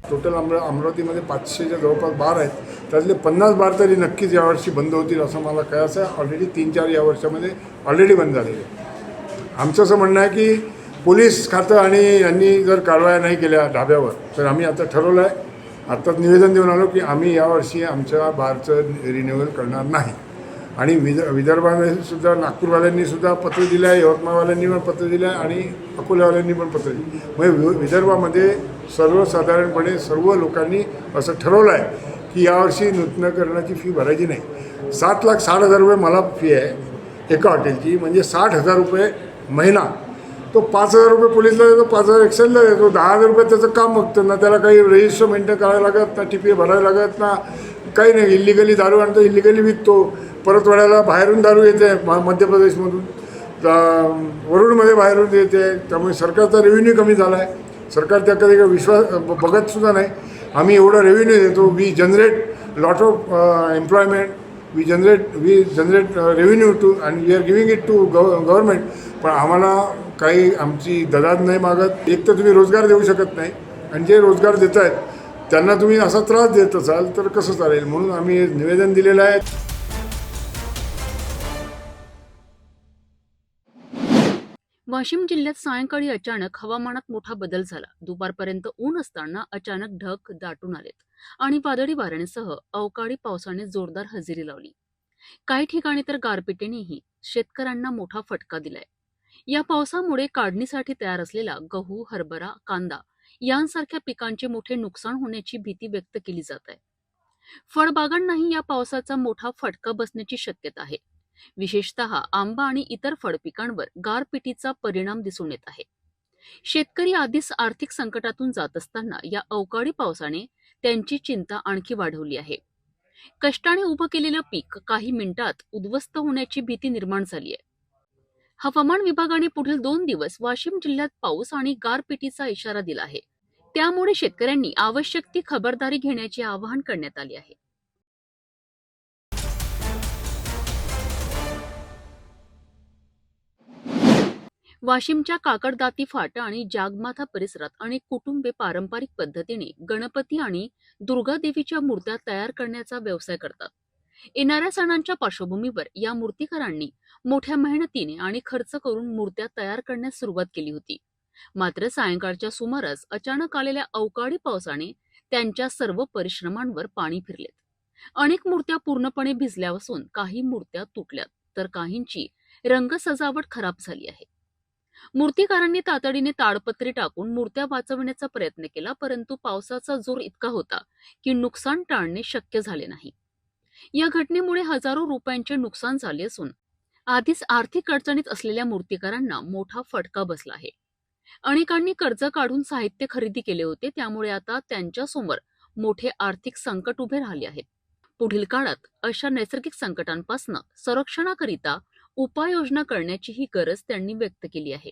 टोटल अमरावतीमध्ये 500च्या जवळपास बार आहेत. त्यातले 50 बार तरी नक्कीच यावर्षी बंद होतील असं मला कळायचं आहे. ऑलरेडी 3-4 या वर्षामध्ये ऑलरेडी बंद झालेले. आमचं असं म्हणणं आहे की पोलीस खातं आणि यांनी जर कारवाया नाही केल्या ढाब्यावर तर आम्ही आता ठरवलं आहे, आत्ताच निवेदन देऊन आलो की आम्ही यावर्षी आमच्या बारचं रिन्युअल करणार नाही. आणि विदर्भाने सुद्धा, नागपूरवाल्यांनी सुद्धा पत्र दिलं आहे, यवतमाळवाल्यांनी पण पत्र दिलं आहे आणि अकोल्यावाल्यांनी पण पत्र दिलं. म्हणजे विदर्भामध्ये सर्वसाधारणपणे सर्व लोकांनी असं ठरवलं आहे की यावर्षी नूतनीकरणाची फी भरायची नाही. 7,60,000 रुपये मला फी आहे एका हॉटेलची, म्हणजे 60,000 रुपये महिना. तो 5,000 रुपये पोलीसला देतो, 5,000 एक्साईजला देतो, 10,000 रुपये त्याचं काम बघतं ना. त्याला काही रजिस्टर मेंटेन करायला लागत ना, TPA भरायला लागत ना, काही नाही. इलिगली दारू आणतो, इलिगली विकतो. परतवाड्याला बाहेरून दारू येते, मध्य प्रदेशमधून, वरुडमध्ये बाहेरून येते. त्यामुळे सरकारचा रेव्हेन्यू कमी झाला आहे. सरकार त्याकडे काही विश्वास बघतसुद्धा नाही. आम्ही एवढा रेव्हेन्यू देतो, we generate lot of employment, we generate revenue too and we are giving it to government. पण आम्हाला काही आमची ददाद नाही मागत. एक तर तुम्ही रोजगार देऊ शकत नाही आणि जे रोजगार देत आहेत त्यांना तुम्ही असा त्रास देत असाल तर कसं चालेल. म्हणून आम्ही हे निवेदन दिलेलं आहे. वाशिम जिल्ह्यात सायंकाळी अचानक हवामानात मोठा बदल झाला. दुपारपर्यंत ऊन असताना अचानक ढग दाटून आलेत आणि वादळी वाऱ्यासह अवकाळी पावसाने जोरदार हजेरी लावली. काही ठिकाणी तर गारपिटीनेही शेतकऱ्यांना मोठा फटका दिलाय. या पावसामुळे काढणीसाठी तयार असलेला गहू, हरभरा, कांदा यांसारख्या पिकांचे मोठे नुकसान होण्याची भीती व्यक्त केली जात आहे. फळबागांनाही या पावसाचा मोठा फटका बसण्याची शक्यता आहे. विशेषतः आंबा आणि इतर फळपिकांवर गारपिटीचा परिणाम दिसून येत आहे. शेतकरी आधीच आर्थिक संकटातून जात असताना या अवकाळी पावसाने त्यांची चिंता आणखी वाढवली आहे. कष्टाने उभं केलेलं पीक काही मिनिटात उद्ध्वस्त होण्याची भीती निर्माण झाली आहे. हवामान विभागाने पुढील 2 दिवस वाशिम जिल्ह्यात पाऊस आणि गारपिटीचा इशारा दिला आहे. त्यामुळे शेतकऱ्यांनी आवश्यक ती खबरदारी घेण्याचे आवाहन करण्यात आले आहे. वाशिमच्या काकडदाती फाटा आणि जागमाथा परिसरात अनेक कुटुंबे पारंपरिक पद्धतीने गणपती आणि दुर्गादेवीच्या मूर्त्या तयार करण्याचा व्यवसाय करतात. येणाऱ्या सणांच्या पार्श्वभूमीवर या मूर्तिकारांनी मोठ्या मेहनतीने आणि खर्च करून मूर्त्या तयार करण्यास सुरुवात केली होती. मात्र सायंकाळच्या सुमारास अचानक आलेल्या अवकाळी पावसाने त्यांच्या सर्व परिश्रमांवर पाणी फिरलेत. अनेक मूर्त्या पूर्णपणे भिजल्या असून काही मूर्त्या तुटल्यात तर काहींची रंगसजावट खराब झाली आहे. मूर्तिकारांनी तातडीने ताडपत्री टाकून मूर्त्या वाचवण्याचा प्रयत्न केला, परंतु पावसाचा जोर इतका होता की नुकसान टाळणे शक्य झाले नाही. या घटनेमुळे हजारो रुपयांचे नुकसान झाले असून आधीच आर्थिक अडचणीत असलेल्या मूर्तिकारांना मोठा फटका बसला आहे. अनेकांनी कर्ज काढून साहित्य खरेदी केले होते, त्यामुळे आता त्यांच्यासमोर मोठे आर्थिक संकट उभे राहिले आहेत. पुढील काळात अशा नैसर्गिक संकटांपासून संरक्षणाकरिता उपाययोजना करण्याचीही गरज त्यांनी व्यक्त केली आहे.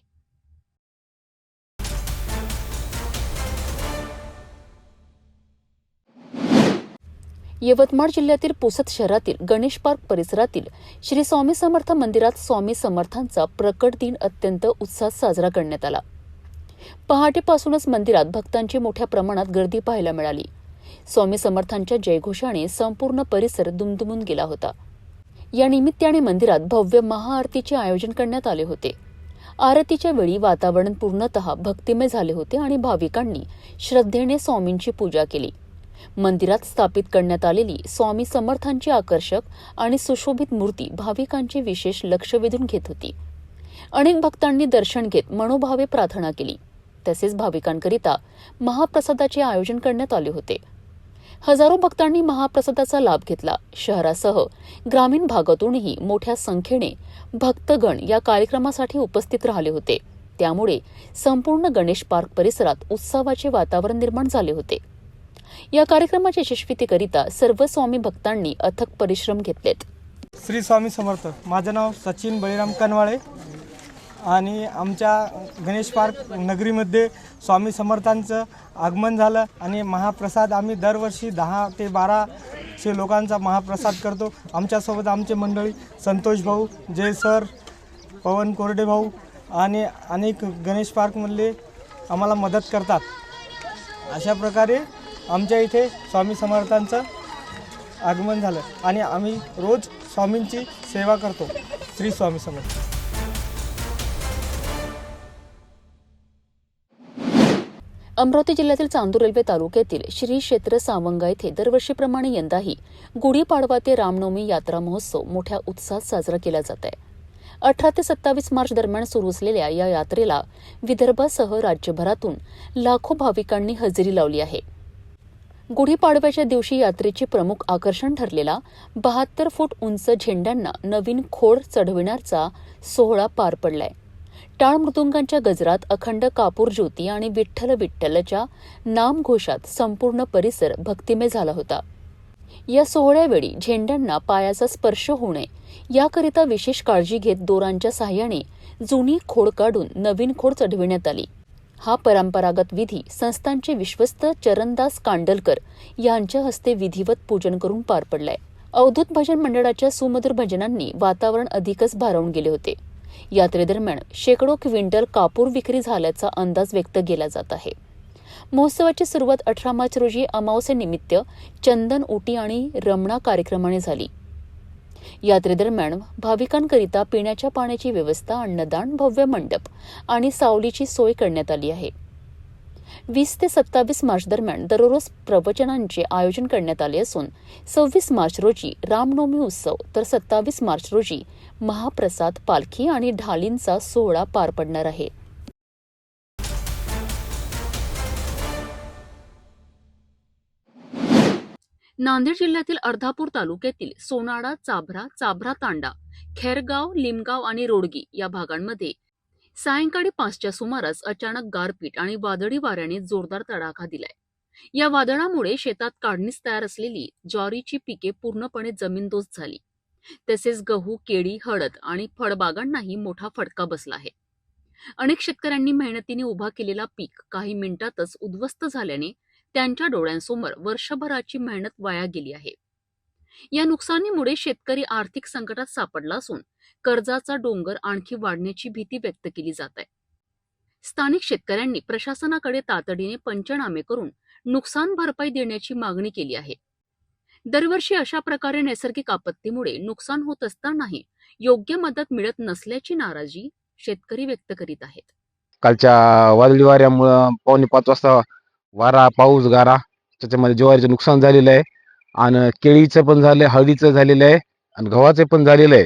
यवतमाळ जिल्ह्यातील पुसद शहरातील गणेश पार्क परिसरातील श्री स्वामी समर्थ मंदिरात स्वामी समर्थांचा प्रकट दिन अत्यंत उत्साहात साजरा करण्यात आला. पहाटेपासूनच मंदिरात भक्तांची मोठ्या प्रमाणात गर्दी पाहायला मिळाली. स्वामी समर्थांच्या जयघोषाने संपूर्ण परिसर दुमदुमून गेला होता. या निमित्ताने मंदिरात भव्य महाआरतीचे आयोजन करण्यात आले होते. आरतीच्या वेळी वातावरण पूर्णतः भक्तिमय झाले होते आणि भाविकांनी श्रद्धेने स्वामींची पूजा केली. मंदिरात स्थापित करण्यात आलेली स्वामी समर्थांची आकर्षक आणि सुशोभित मूर्ती भाविकांचे विशेष लक्ष वेधून घेत होती. अनेक भक्तांनी दर्शन घेत मनोभावे प्रार्थना केली. तसेच भाविकांकरिता महाप्रसादाचे आयोजन करण्यात आले होते. हजारो भक्तांनी महाप्रसादाचा लाभ घेतला. शहरासह ग्रामीण भागातूनही मोठ्या संख्येने भक्तगण या कार्यक्रमासाठी उपस्थित राहिले होते. त्यामुळे संपूर्ण गणेश पार्क परिसरात उत्सवाचे वातावरण निर्माण झाले होते. या कार्यक्रमाच्या यशस्वीतेकरिता सर्व स्वामी भक्तांनी अथक परिश्रम घेतलेत. श्री स्वामी समर्थ. माझं नाव सचिन बळीराम कनवाळे आणि आमच्या गणेश पार्क नगरीमध्ये स्वामी समर्थांचं आगमन झालं आणि महाप्रसाद आम्ही दरवर्षी 10 ते 1200 लोकांचा महाप्रसाद करतो. आमच्यासोबत आमचे मंडळी संतोष भाऊ, जय सर, पवन कोरडे भाऊ आणि अनेक गणेश पार्कमधले आम्हाला मदत करतात. अशा प्रकारे आमच्या इथे स्वामी समर्थांचं आगमन झालं आणि आम्ही रोज स्वामींची सेवा करतो. श्री स्वामी समर्थ. अमरावती जिल्ह्यातील चांदूर रेल्वे तालुक्यातील श्री क्षेत्र सावंगा येथे दरवर्षीप्रमाणे यंदाही गुढीपाडवा ते रामनवमी यात्रा महोत्सव मोठ्या उत्साहात साजरा केला जात आहे. 18 ते 27 मार्च दरम्यान सुरू असलेल्या या यात्रेला विदर्भासह राज्यभरातून लाखो भाविकांनी हजेरी लावली आहे. गुढीपाडव्याच्या दिवशी यात्रेचे प्रमुख आकर्षण ठरलेला 72 फूट उंच झेंड्यांना नवीन खोड चढविण्याचा सोहळा पार पडलाय. टाळ मृदुंगांच्या गजरात, अखंड कापूर ज्योती आणि विठ्ठल विठ्ठलच्या नामघोषात संपूर्ण परिसर भक्तिमय झाला होता. या सोहळ्यावेळी झेंड्यांना पायाचा स्पर्श होऊ नये याकरिता विशेष काळजी घेत दोरांच्या साहाय्याने जुनी खोड काढून नवीन खोड चढविण्यात आली. हा परंपरागत विधी संस्थांचे विश्वस्त चरणदास कांडलकर यांच्या हस्ते विधिवत पूजन करून पार पडलाय. अवधूत भजन मंडळाच्या सुमधुर भजनांनी वातावरण अधिकच भारावून गेले होते. यात्रेदरम्यान शेकडो क्विंटल कापूर विक्री झाल्याचा अंदाज व्यक्त केला जात आहे. महोत्सवाची सुरुवात 18 मार्च रोजी अमावस्येनिमित्त चंदन उटी आणि रमणा कार्यक्रमाने झाली. यात्रेदरम्यान भाविकांकरिता पिण्याच्या पाण्याची व्यवस्था, अन्नदान, भव्य मंडप आणि सावलीची सोय करण्यात आली आहे. 20 ते 27 मार्च दरम्यान दररोज प्रवचनांचे आयोजन करण्यात आले असून 26 मार्च रोजी रामनवमी उत्सव तर 27 मार्च रोजी महाप्रसाद, पालखी आणि ढालींचा सोहळा पार पडणार आहे. नांदेड जिल्ह्यातील अर्धापूर तालुक्यातील सोनाडा, चाभरा, चाभरा तांडा, खेरगाव, लिमगाव आणि रोडगी या भागांमध्ये सायंकाळी 5च्या सुमारास अचानक गारपीट आणि वादळी वाऱ्याने जोरदार तडाखा दिलाय. या वादळामुळे शेतात काढणीस तयार असलेली ज्वारीची पिके पूर्णपणे जमीनदोस्त झाली. तसेच गहू, केळी, हळद आणि फळबागांनाही मोठा फटका बसला आहे. अनेक शेतकऱ्यांनी मेहनतीने उभा केलेला पीक काही मिनिटातच उद्ध्वस्त झाल्याने त्यांच्या डोळ्यांसमोर वर्षभराची मेहनत वाया गेली आहे. या नुकसानीमुळे शेतकरी आर्थिक संकटात सापडला असून कर्जाचा डोंगर आणखी वाढण्याची भीती व्यक्त केली जात आहे. स्थानिक शेतकऱ्यांनी प्रशासनाकडे तातडीने पंचनामे करून नुकसान भरपाई देण्याची मागणी केली आहे. दरवर्षी अशा प्रकारे नैसर्गिक आपत्तीमुळे नुकसान होत असतानाही योग्य मदत मिळत नसल्याची नाराजी शेतकरी व्यक्त करीत आहेत. कालच्या वादळी वाऱ्यामुळं 4:45 वाजता वारा, पाऊस, गारा त्याच्यामध्ये ज्वारीचं नुकसान झालेलं आहे आणि केळीचं पण झालंय, हळदीचं झालेलं आहे आणि गव्हाचं पण झालेलं आहे.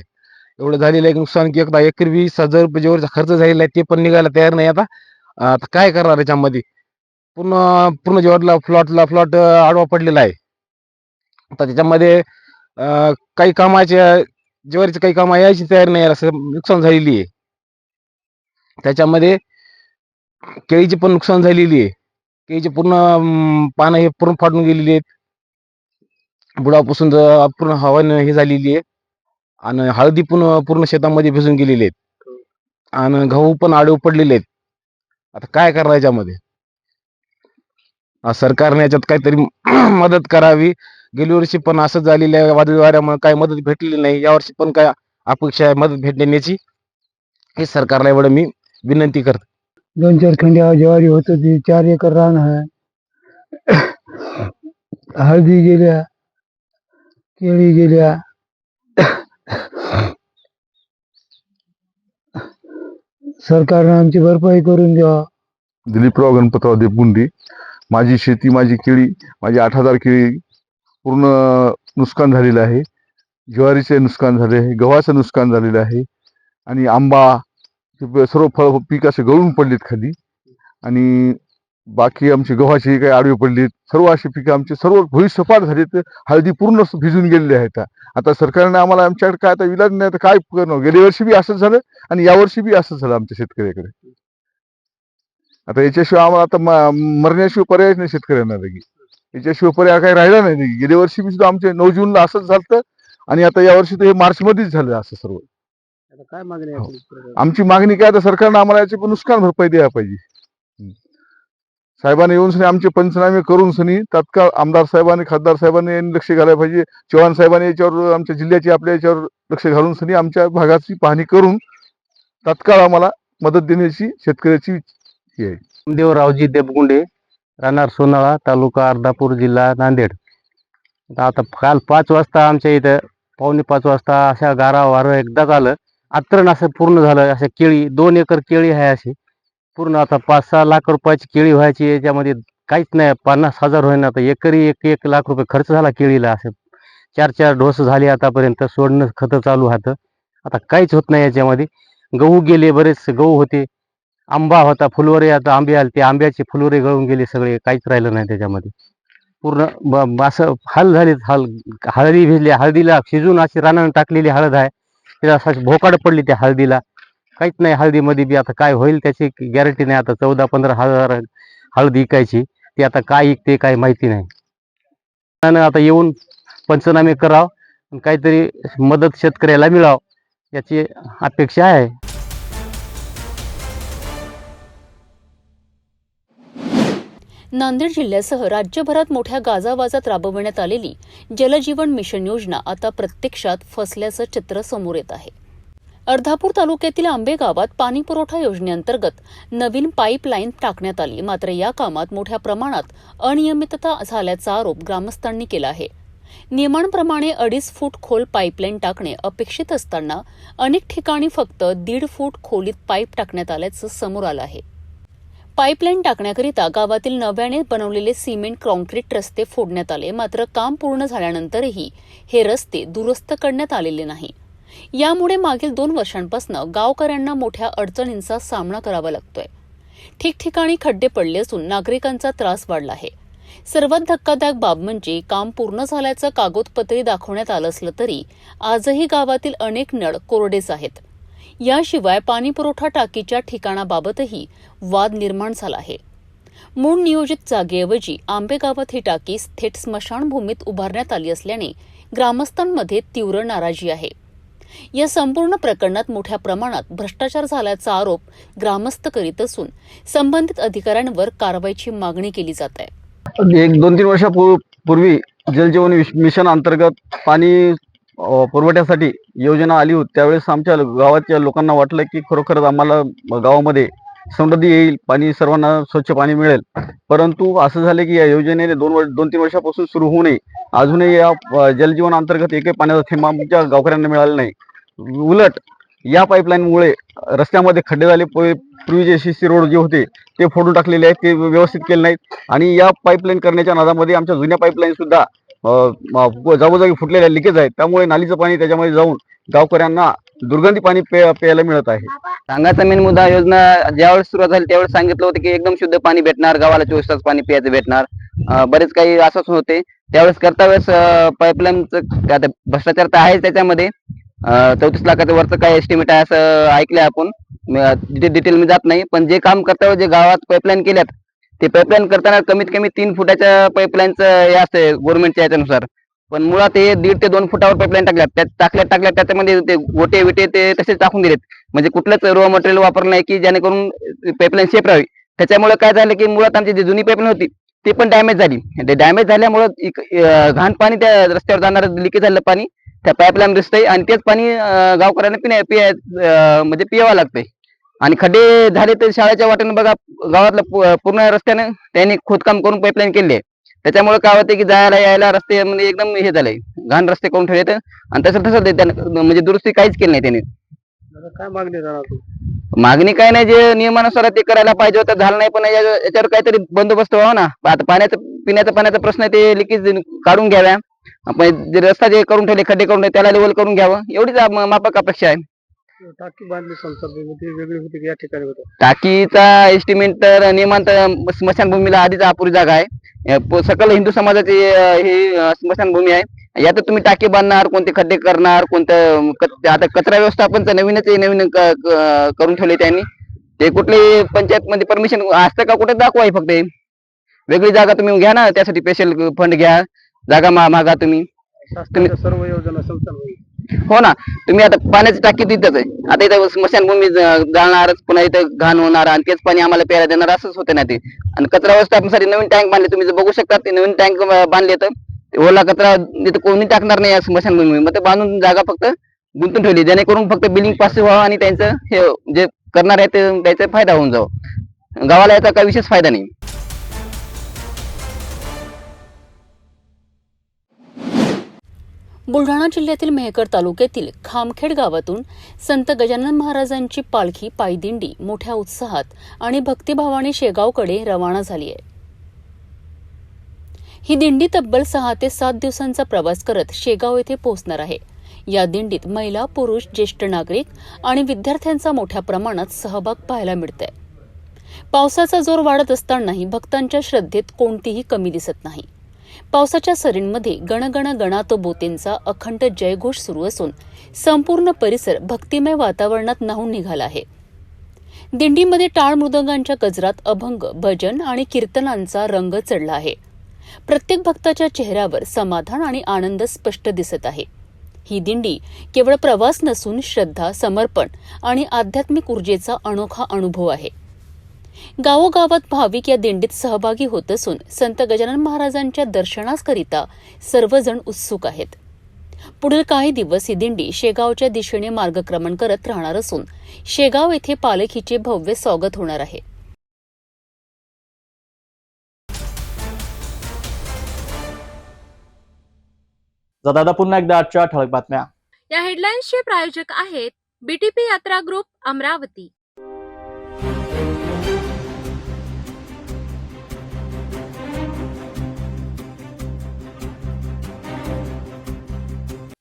एवढं झालेलं आहे नुकसान की एकदा एकरी 20,000 रुपये ज्वारीचा खर्च झालेला आहे, ते पण निघायला तयार नाही. आता काय करणार याच्यामध्ये? पूर्ण ज्वारीला फ्लॉट आडवा पडलेला आहे. आता त्याच्यामध्ये काही कामाच्या ज्वारीचं काही कामं यायची तयार नाही, असं नुकसान झालेली आहे. त्याच्यामध्ये केळीची पण नुकसान झालेली आहे. केळीची पूर्ण पानं हे पूर्ण फाटून गेलेली आहेत. बुडापासून पूर्ण हवाने हे झालेली आहे आणि हळदी पण पूर्ण शेतामध्ये भिजून गेलेली आहेत आणि गहू पण आडवे पडलेले आहेत. आता काय करणार याच्यामध्ये? सरकारने याच्यात काहीतरी मदत करावी. गेल्या वर्षी पण असं झालेलं आहे, वादळी वाऱ्यामुळे काही मदत भेटलेली नाही. यावर्षी पण काय अपेक्षा आहे मदत भेटण्याची, हे सरकारला एवढं मी विनंती करतो. 2-4 खंड्या ज्वारी होत होती, 4 एकर रान आहे. हळदी गेल्या, केळी गेल्या. सरकारनं आमची भरपाई करून द्यावा. दिलीपराव गणपतराव देवगुंडी. माझी शेती, माझी केळी, माझी 8,000 केळी पूर्ण नुकसान झालेलं आहे. ज्वारीचे नुकसान झाले आहे, गव्हाचं नुकसान झालेलं आहे आणि आंबा सर्व फळ पीक असे गळून पडलेत खाली आणि बाकी आमची गव्हाची काही आडवी पडलीत. सर्व अशी पिकं आमची सर्व भुईसपाट झालीत. हळदी पूर्ण भिजून गेलेली आहेत. आता सरकारने आम्हाला आमच्याकडे काय आता विलाज नाही, तर काय करणं? गेल्या वर्षी बी असंच झालं आणि यावर्षी बी असंच झालं आमच्या शेतकऱ्याकडे. आता याच्याशिवाय आम्हाला आता मरण्याशिवाय पर्यायच नाही शेतकऱ्यांना. लगी याच्याशिवाय पर्याय काही राहिला नाही. लगी गेल्या वर्षी बी सुद्धा आमच्या 9 जूनला असंच झालं आणि आता यावर्षी तर हे मार्चमध्येच झालं असं सर्व. काय मागणी आहे? आमची मागणी काय, आता सरकारनं आम्हाला याची पण नुकसान भरपाई द्यायला पाहिजे. साहेबांनी येऊन सनी आमचे पंचनामे करून सनी तात्काळ आमदार साहेबांनी, खासदार साहेबांनी यांनी लक्ष घालायला पाहिजे. चव्हाण साहेबांनी याच्यावर आमच्या जिल्ह्याची आपल्या याच्यावर लक्ष घालून सनी आमच्या भागाची पाहणी करून तात्काळ आम्हाला मदत देण्याची शेतकऱ्याची ही आहे. देवरावजी देवगुंडे, राहणार सोनाळा, तालुका अर्धापूर, जिल्हा नांदेड. आता काल 5 वाजता आमच्या इथं 4:45 वाजता अशा गारा वारं एकदाच आलं. आत्रण असं पूर्ण झालं. अशा केळी 2 एकर केळी आहे अशी पूर्ण आता 5-6 लाख रुपयाची केळी व्हायची, याच्यामध्ये काहीच नाही. 50,000 होईना, आता एकरी 1 लाख रुपये खर्च झाला केळीला. असे 4 डोस झाले आतापर्यंत, सोडणं खतं चालू होतं. आता काहीच होत नाही याच्यामध्ये. गहू गेले, बरेच गहू होते. आंबा होता, फुलवरे, आता आंबे आले, ते आंब्याचे फुलवरे गळून गेले सगळे, काहीच राहिलं नाही त्याच्यामध्ये. पूर्ण असं हाल झाले हाल. हळदी भिजली, हळदीला शिजून अशी रानानं टाकलेली हळद आहे, तिला असं भोकाड पडली त्या हळदीला. काहीच नाही हळदीमध्ये बी. आता काय होईल त्याची गॅरंटी नाही. आता 14-15 हजार हळद विकायची, ती आता काय विकते काय माहिती नाही. आता येऊन पंचनामे करावं, काहीतरी मदत शेतकऱ्याला मिळावं याची अपेक्षा आहे. नांदेड जिल्ह्यासह राज्यभरात मोठ्या गाजावाजात राबवण्यात आलेली जलजीवन मिशन योजना आता प्रत्यक्षात फसल्याचं चित्र समोर येत आहे. अर्धापूर तालुक्यातील आंबे गावात पाणीपुरवठा योजनेअंतर्गत नवीन पाईपलाईन टाकण्यात आली, मात्र या कामात मोठ्या प्रमाणात अनियमितता झाल्याचा आरोप ग्रामस्थांनी केला आहे. नियमांप्रमाणे 2.5 फूट खोल पाईपलाईन टाकणे अपेक्षित असताना अनेक ठिकाणी फक्त 1.5 फूट खोलीत पाईप टाकण्यात आल्याचं समोर आलं आहे. पाईपलाईन टाकण्याकरिता गावातील नव्याने बनवलेले सिमेंट कॉन्क्रीट रस्ते फोडण्यात आले, मात्र काम पूर्ण झाल्यानंतरही हे रस्ते दुरुस्त करण्यात आलेले नाही. यामुळे मागील 2 वर्षांपासून गावकऱ्यांना मोठ्या अडचणींचा सामना करावा लागतोय. ठिकठिकाणी खड्डे पडले असून नागरिकांचा त्रास वाढला आहे. सर्वात धक्कादायक बाब म्हणजे काम पूर्ण झाल्याचं कागदपत्री दाखवण्यात आलं असलं तरी आजही गावातील अनेक नळ कोरडेच आहेत. याशिवाय पाणीपुरवठा टाकीच्या ठिकाणाबाबतही वाद निर्माण झाला आहे. मूळ नियोजित जागेऐवजी आंबे गावात ही टाकी थेट स्मशानभूमीत उभारण्यात आली असल्याने ग्रामस्थांमध्ये तीव्र नाराजी आहे. या संपूर्ण प्रकरणात मोठ्या प्रमाणात भ्रष्टाचार झाल्याचा आरोप ग्रामस्थ करीत असून संबंधित अधिकाऱ्यांवर कारवाईची मागणी केली जात आहे. 1-2-3 वर्षापूर्वी जलजीवन मिशन अंतर्गत पाणी पुरवठ्यासाठी योजना आली होती. त्यावेळेस आमच्या गावाच्या लोकांना वाटलं की खरोखरच आम्हाला गावामध्ये समृद्धी येईल, पाणी सर्वांना स्वच्छ पाणी मिळेल. परंतु असं झालं की या योजनेने 2-3 वर्षापासून सुरू होऊनही अजूनही या जलजीवन अंतर्गत एकही पाण्याचा थेंब आमच्या गावकऱ्यांना मिळाला नाही. उलट या पाईपलाईनमुळे रस्त्यामध्ये खड्डे झाले. पूर्वीचे CC रोड जे होते ते फोडून टाकलेले आहेत, ते व्यवस्थित केले नाहीत. आणि या पाईपलाईन करण्याच्या नादामध्ये आमच्या जुन्या पाईपलाईन सुद्धा जागोजागी फुटलेल्या लिकेज आहेत. त्यामुळे नालीचं पाणी त्याच्यामध्ये जाऊन गावकऱ्यांना दुर्गंधी पाणी प्यायला मिळत आहे. सांगायचा मेन मुद्दा, योजना ज्यावेळेस सुरुवात झाली त्यावेळेस सांगितलं होतं की एकदम शुद्ध पाणी भेटणार, गावाला 24 तास पाणी प्यायचं भेटणार. बरेच काही आश्वासन होते. त्यावेळेस करता वेळेस पाईपलाईनचं आता भ्रष्टाचार तर आहेच त्याच्यामध्ये. 34 लाखाच्या वरचं काय एस्टिमेट आहे असं ऐकलंय आपण. डिटेल मी जात नाही, पण जे काम करता वेळेस जे गावात पाईपलाईन केल्यात ते पाईपलाईन करताना कमीत कमी 3 फुटाच्या पाईपलाईनचं हे असते गव्हर्नमेंटच्या याच्यानुसार. पण मुळात हे 1.5 ते 2 फुटावर पाईपलाईन टाकल्यात त्याच्यामध्ये ते गोटे विटे ते तसेच टाकून दिलेत. म्हणजे कुठलंच रॉ मटेरियल वापरलं नाही की जेणेकरून पाईपलाईन सेफ राहावी. त्याच्यामुळे काय झालं की मुळात आमची जी जुनी पाईपलाईन होती ती पण डॅमेज झाली. डॅमेज झाल्यामुळं घाण पाणी त्या रस्त्यावर जाणारं लिकेज झालं पाणी त्या पाईपलाईन दिसतंय आणि तेच पाणी गावकऱ्यांना म्हणजे पियावं लागतंय. आणि खड्डे झाले तर शाळेच्या वाटेनं बघा गावातलं पूर्ण रस्त्यानं त्यांनी खोदकाम करून पाईपलाईन केली आहे. त्याच्यामुळे काय होते की जायला यायला रस्ते म्हणजे एकदम हे झालंय, घाण रस्ते करून ठेवले. आणि तसं त्यानं म्हणजे दुरुस्ती काहीच केली नाही त्याने. काय मागणी राहणार? मागणी काय नाही, जे नियमानुसार ते करायला पाहिजे होतं झालं नाही. पण याच्यावर काहीतरी बंदोबस्त व्हावा ना. आता पिण्याचा पाण्याचा प्रश्न ते लिकेज काढून घ्याव्या. आपण जे रस्ता जे करून ठेवले खड्डे करून त्याला लेवल करून घ्यावं एवढीच माफक अपेक्षा आहे. टाकी बांधली संसर्ग वेगळी होती या ठिकाणी होतं. टाकीचा एस्टिमेट तर नियमांत स्मशानभूमीला आधीच अपुरी जागा आहे. सकल हिंदू समाजाची ही स्मशानभूमी आहे. यात तुम्ही टाकी बांधणार, कोणते खड्डे करणार, कोणतं आता कचरा व्यवस्थापनचं नवीन करून ठेवले त्यांनी. ते कुठली पंचायत मध्ये परमिशन असतं का कुठे दाखवाय, फक्त वेगळी जागा तुम्ही घ्या ना, त्यासाठी स्पेशल फंड घ्या, जागा मागा तुम्ही. सर्व योजना हो ना. तुम्ही आता पाण्याची टाकी तिथंच आहे. आता इथं स्मशानभूमी जाणारच, पुन्हा इथं घाण होणार आणि तेच पाणी आम्हाला प्यायला देणार असंच होतं ना ते. आणि कचरा व्यवस्थापनासाठी नवीन टँक बांधले, तुम्ही जर बघू शकता ते नवीन टँक बांधले. तर ओला कचरा तिथं कोणी टाकणार नाही या स्मशानभूमी. मग ते बांधून जागा फक्त गुंतून ठेवली जेणेकरून फक्त बिलिंग पास व्हावं आणि त्यांचं हे जे करणार आहे ते त्याचा फायदा होऊन जावं. गावाला याचा काही विशेष फायदा नाही. बुलढाणा जिल्ह्यातील मेहकर तालुक्यातील खामखेड गावातून संत गजानन महाराजांची पालखी पायदिंडी मोठ्या उत्साहात आणि भक्तिभावाने शेगावकडे रवाना झाली आहे. ही दिंडी तब्बल 6 ते 7 दिवसांचा प्रवास करत शेगाव येथे पोहोचणार आहे. या दिंडीत महिला, पुरुष, ज्येष्ठ नागरिक आणि विद्यार्थ्यांचा मोठ्या प्रमाणात सहभाग पाहायला मिळतोय. पावसाचा जोर वाढत असतानाही भक्तांच्या श्रद्धेत कोणतीही कमी दिसत नाही. पावसाच्या सरींमध्ये गणगण गणातो बोतेंचा अखंड जयघोष सुरू असून संपूर्ण परिसर भक्तिमय वातावरणात न्हाऊन निघाला आहे. दिंडीमध्ये टाळ मृदंगांच्या गजरात अभंग, भजन आणि कीर्तनांचा रंग चढला आहे. प्रत्येक भक्ताच्या चेहऱ्यावर समाधान आणि आनंद स्पष्ट दिसत आहे. ही दिंडी केवळ प्रवास नसून श्रद्धा, समर्पण आणि आध्यात्मिक ऊर्जेचा अनोखा अनुभव आहे. गावोगावात भाविक या दिंडीत सहभागी होत असून संत गजानन महाराजांच्या दर्शनाकरिता सर्वजण उत्सुक आहेत. पुढील काही दिवस ही दिंडी शेगावच्या दिशेने मार्गक्रमण करत राहणार असून शेगाव येथे पालखीचे भव्य स्वागत होणार आहे. दादा पुन्हा एकदा आजच्या ठळक बातम्या. या हेडलाईन्सचे प्रायोजक आहेत बीटीपी यात्रा ग्रुप अमरावती.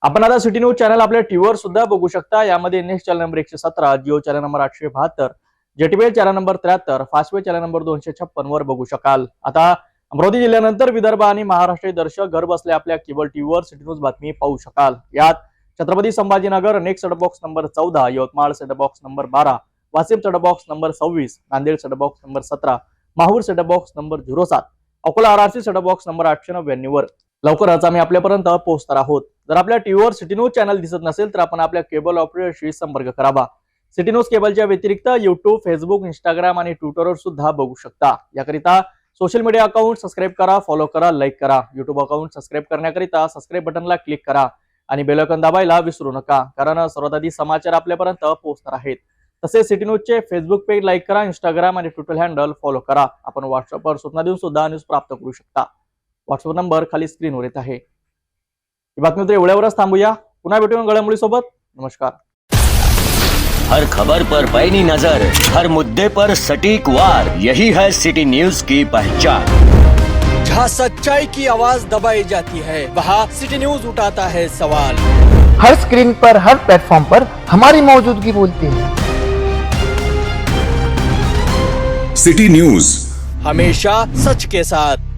आपण आता सिटी न्यूज चॅनल आपल्या टीव्हीवर सुद्धा बघू शकता. यामध्ये next channel number 117, Jio channel number 872, JTBL channel number 73, Fastway channel number 256 वर बघू शकाल. आता अमरावती जिल्ह्यानंतर विदर्भ आणि महाराष्ट्र दर्शक घर बसल्या आपल्या केबल टीव्हीवर सिटी न्यूज बातमी पाहू शकाल. यात Chhatrapati Sambhajinagar next set box number 14, Yavatmal set box number 12, Washim set box number 26, Nanded set box number 17, Mahur set box number 07, Akola RRC set box number 899 वर लवकरच आम्ही आपल्यापर्यंत पोहोचणार आहोत. जर आपल्या टीव्हीवर सिटी न्यूज चॅनल दिसत नसेल तर आपण आपल्या केबल ऑपरेटरशी संपर्क करावा. सिटी न्यूज केबलच्या व्यतिरिक्त युट्यूब, फेसबुक, इंस्टाग्राम आणि ट्विटरवर सुद्धा बघू शकता. याकरिता सोशल मीडिया अकाउंट सबस्क्राईब करा, फॉलो करा, लाईक करा. युट्यूब अकाउंट सबस्क्राईब करण्याकरिता सबस्क्राईब बटनला क्लिक करा आणि बेल आयकॉन दाबायला विसरू नका, कारण सर्वात आधी समाचार आपल्यापर्यंत पोहोचणार आहेत. तसेच सिटी न्यूजचे फेसबुक पेज लाईक करा, इंस्टाग्राम आणि ट्विटर हँडल फॉलो करा. आपण व्हॉट्सअपवर सूचना देऊन सुद्धा न्यूज प्राप्त करू शकता. व्हॉट्सअप नंबर खाली स्क्रीनवर येत आहे. ही बातमी तर एवढ्यावरच थांबूया. पुन्हा भेटून घडामोडी सोबत. नमस्कार. हर खबर पर पैनी नजर, हर मुद्दे पर सटीक वार, यही है सिटी न्यूज की पहचान. जहाँ सच्चाई की आवाज दबाई जाती है वहाँ सिटी न्यूज उठाता है सवाल. हर स्क्रीन पर, हर प्लेटफॉर्म पर हमारी मौजूदगी बोलती है. सिटी न्यूज हमेशा सच के साथ.